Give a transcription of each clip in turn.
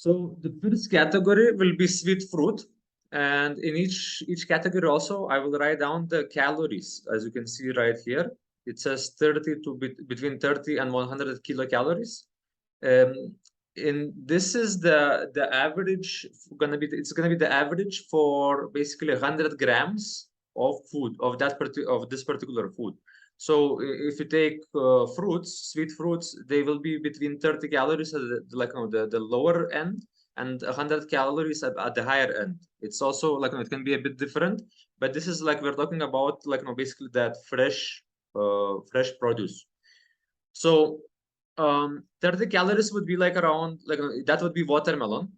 So the first category will be sweet fruit, and in each category also I will write down the calories. As you can see right here, it says 30 to between 30 and 100 kilocalories. Um, in this is the average gonna be it's gonna be the average for basically 100 grams of food of this particular food. So if you take fruits, sweet fruits, they will be between 30 calories at the lower end and 100 calories at the higher end. It's also it can be a bit different, but this is like we're talking about basically that fresh produce. So 30 calories would be like around that would be watermelon.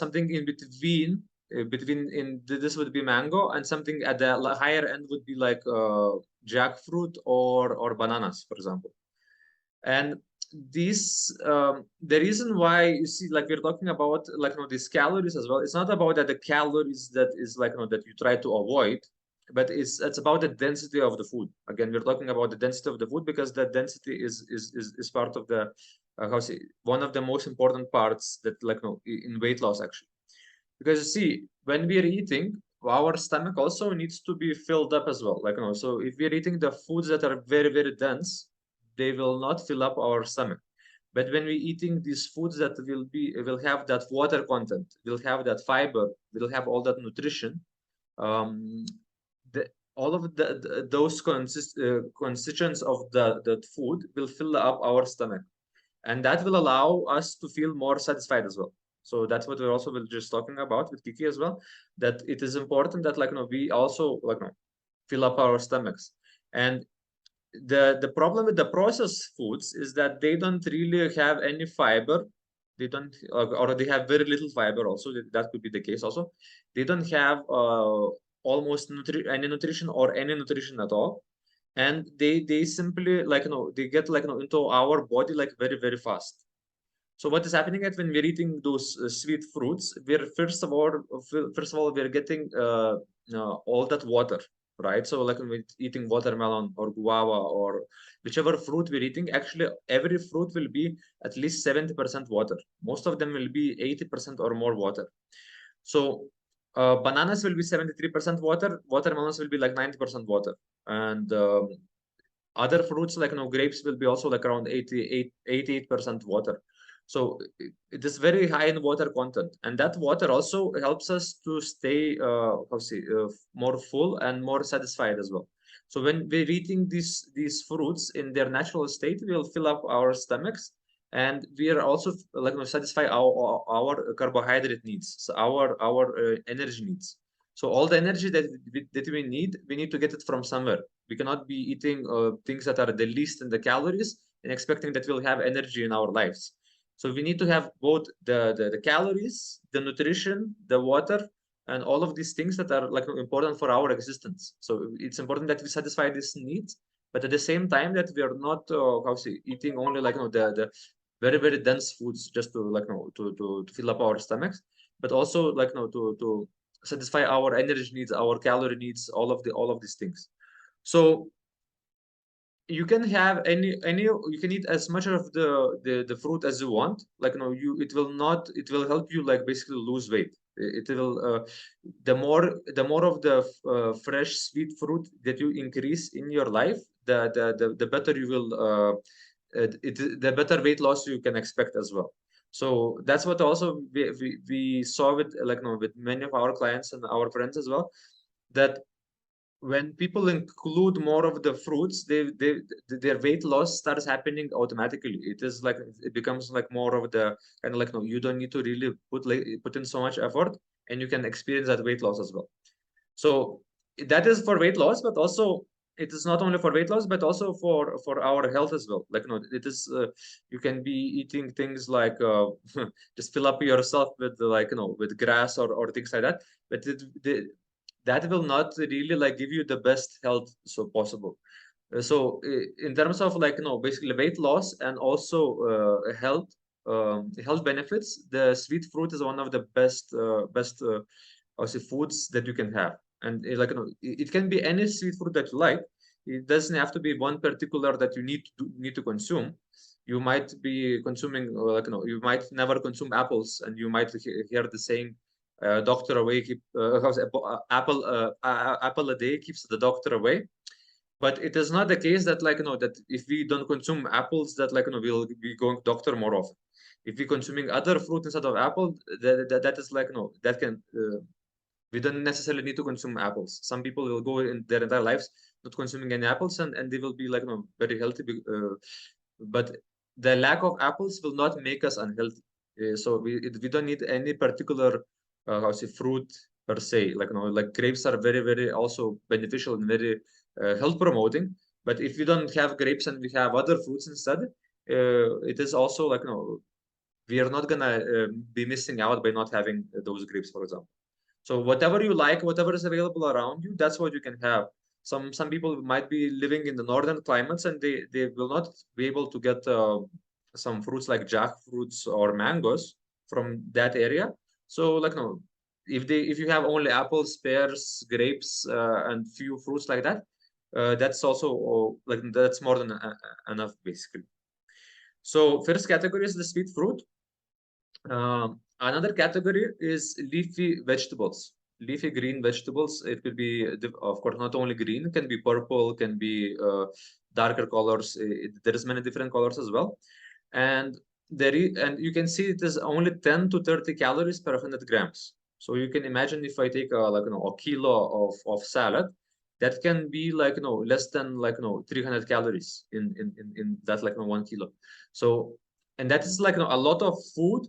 Something in between in this would be mango, and something at the higher end would be like jackfruit or bananas, for example. And these the reason why you see we're talking about these calories as well. It's not about that the calories that is that you try to avoid, but it's about the density of the food. Again, we're talking about the density of the food because that density is part of the how say one of the most important parts that in weight loss actually. Because you see, when we're eating, our stomach also needs to be filled up as well. So if we're eating the foods that are very, very dense, they will not fill up our stomach. But when we're eating these foods that will have that water content, will have that fiber, will have all that nutrition, um, all of those constituents of the food will fill up our stomach, and that will allow us to feel more satisfied as well. So that's what we're also just talking about with Kiki as well, that it is important that we also fill up our stomachs. And the problem with the processed foods is that they don't really have any fiber. They don't or they have very little fiber also. That could be the case also. They don't have almost any nutrition or any nutrition at all, and they simply they get into our body very, very fast. So what is happening at when we're eating those sweet fruits, we're first of all we're getting all that water, right? So like when we're eating watermelon or guava or whichever fruit we're eating, actually every fruit will be at least 70% water. Most of them will be 80% or more water. So bananas will be 73% water, watermelons will be like 90% water, and other fruits grapes will be also like around 88% water. So it is very high in water content, and that water also helps us to stay more full and more satisfied as well. So when we're eating these fruits in their natural state, we'll fill up our stomachs, and we are also satisfy our carbohydrate needs, so our energy needs. So all the energy that we need to get it from somewhere. We cannot be eating things that are the least in the calories and expecting that we'll have energy in our lives. So we need to have both the calories, the nutrition, the water, and all of these things that are important for our existence. So it's important that we satisfy these needs, but at the same time that we are not eating only the very, very dense foods just to to fill up our stomachs, but also to satisfy our energy needs, our calorie needs, all of these things. So you can have any you can eat as much of the fruit as you want. It will not, it will help you basically lose weight. It will the more of the fresh sweet fruit that you increase in your life, the better you will the better weight loss you can expect as well. So that's what also we saw with with many of our clients and our friends as well, that when people include more of the fruits, their weight loss starts happening automatically. It is it becomes more of the kind of no, you don't need to really put in so much effort, and you can experience that weight loss as well. So that is for weight loss, but also it is not only for weight loss, but also for our health as well. It is you can be eating things just fill up yourself with with grass or things like that, but that will not really give you the best health so possible. So in terms of basically weight loss and also health benefits, the sweet fruit is one of the best also foods that you can have. And it can be any sweet fruit that you like. It doesn't have to be one particular that you need to consume. You might be consuming you might never consume apples, and you might hear the saying, "Doctor away, keep apple a day keeps the doctor away." But it is not the case that that if we don't consume apples, that we'll be going to doctor more often. If we're consuming other fruit instead of apple, that is that can we don't necessarily need to consume apples. Some people will go in their entire lives not consuming any apples, and they will be very healthy. But the lack of apples will not make us unhealthy. So we don't need any particular fruit per se. Like grapes are very also beneficial and very health promoting. But if we don't have grapes and we have other fruits instead, it is also we are not gonna be missing out by not having those grapes, for example. So whatever you like, whatever is available around you, that's what you can have. Some people might be living in the northern climates, and they will not be able to get some fruits like jackfruits or mangoes from that area. So no, if you have only apples, pears, grapes, and few fruits like that, that's also that's more than enough basically. So first category is the sweet fruit. Another category is leafy vegetables, leafy green vegetables. It could be, of course, not only green, it can be purple, can be darker colors. There is many different colors as well. And and you can see it is only 10 to 30 calories per 100 grams. So you can imagine if I take a kilo of salad, that can be less than 300 calories in that 1 kilo. So, and that is a lot of food,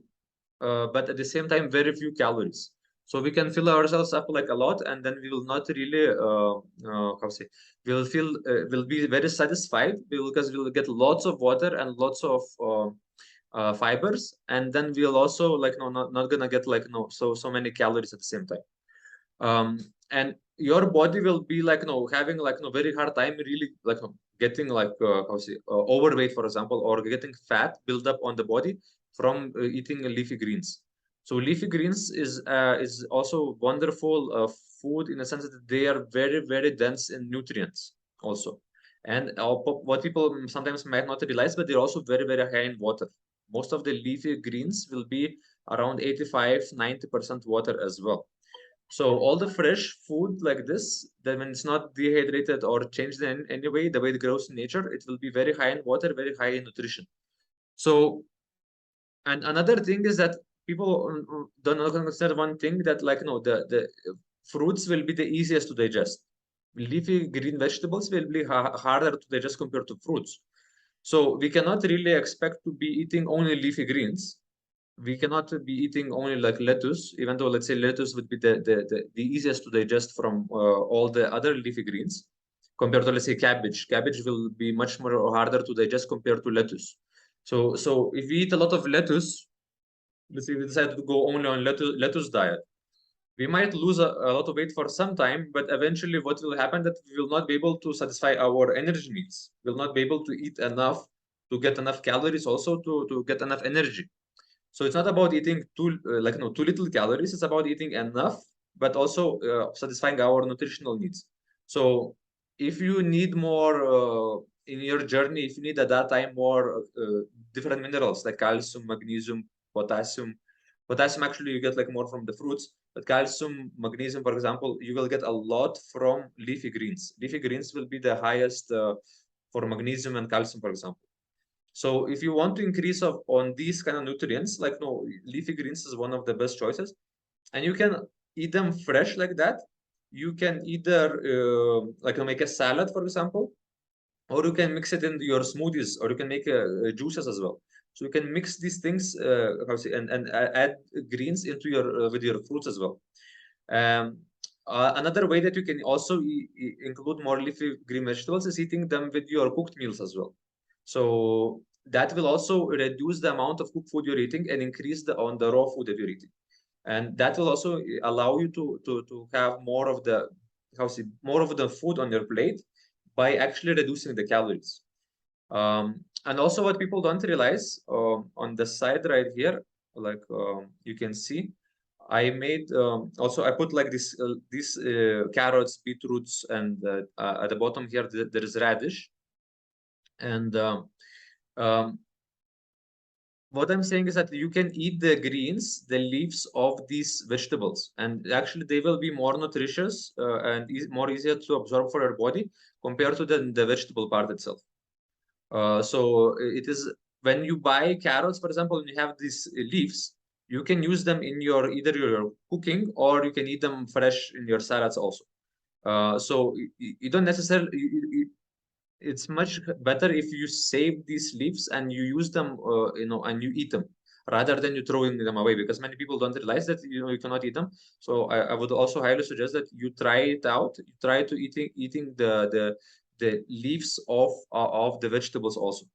but at the same time, very few calories. So we can fill ourselves up a lot, and then we will not really, how say, we'll be very satisfied because we'll get lots of water and lots of fibers, and then we'll also not gonna get so many calories at the same time. And your body will be having very hard time really getting how say overweight, for example, or getting fat build up on the body from eating leafy greens. So leafy greens is also wonderful food in the sense that they are very dense in nutrients also. And what people sometimes might not realize, but they're also very high in water. Most of the leafy greens will be around 85-90% water as well. So all the fresh food like this, that when it's not dehydrated or changed in any way, the way it grows in nature, it will be very high in water, very high in nutrition. So, and another thing is that people don't consider one thing, that the fruits will be the easiest to digest. Leafy green vegetables will be harder to digest compared to fruits. So we cannot really expect to be eating only leafy greens. We cannot be eating only lettuce, even though let's say lettuce would be the easiest to digest from all the other leafy greens compared to, let's say, cabbage. Cabbage will be much more harder to digest compared to lettuce. So if we eat a lot of lettuce, let's say we decide to go only on lettuce diet, we might lose a lot of weight for some time, but eventually what will happen that we will not be able to satisfy our energy needs. We'll not be able to eat enough to get enough calories, also to get enough energy. So it's not about eating too too little calories. It's about eating enough, but also satisfying our nutritional needs. So if you need more in your journey, if you need at that time more different minerals like calcium, magnesium, potassium. Potassium actually you get more from the fruits, but calcium, magnesium, for example, you will get a lot from leafy greens. Leafy greens will be the highest for magnesium and calcium, for example. So if you want to increase on these kind of nutrients, leafy greens is one of the best choices, and you can eat them fresh like that. You can either make a salad, for example, or you can mix it into your smoothies, or you can make juices as well. So you can mix these things and add greens into your with your fruits as well. Another way that you can also include more leafy green vegetables is eating them with your cooked meals as well. So that will also reduce the amount of cooked food you're eating and increase on the raw food that you're eating. And that will also allow you to have more of the food on your plate by actually reducing the calories. And also what people don't realize on the side right here, you can see, I made also I put these carrots, beetroots, and at the bottom here there is radish. And What I'm saying is that you can eat the greens, the leaves of these vegetables, and actually they will be more nutritious and more easier to absorb for your body compared to the vegetable part itself. So it is when you buy carrots, for example, and you have these leaves, you can use them in your either your cooking or you can eat them fresh in your salads also. So you don't necessarily it's much better if you save these leaves and you use them, and you eat them rather than you throwing them away, because many people don't realize that you cannot eat them. So I would also highly suggest that you try it out. You try to eating the leaves of the vegetables also.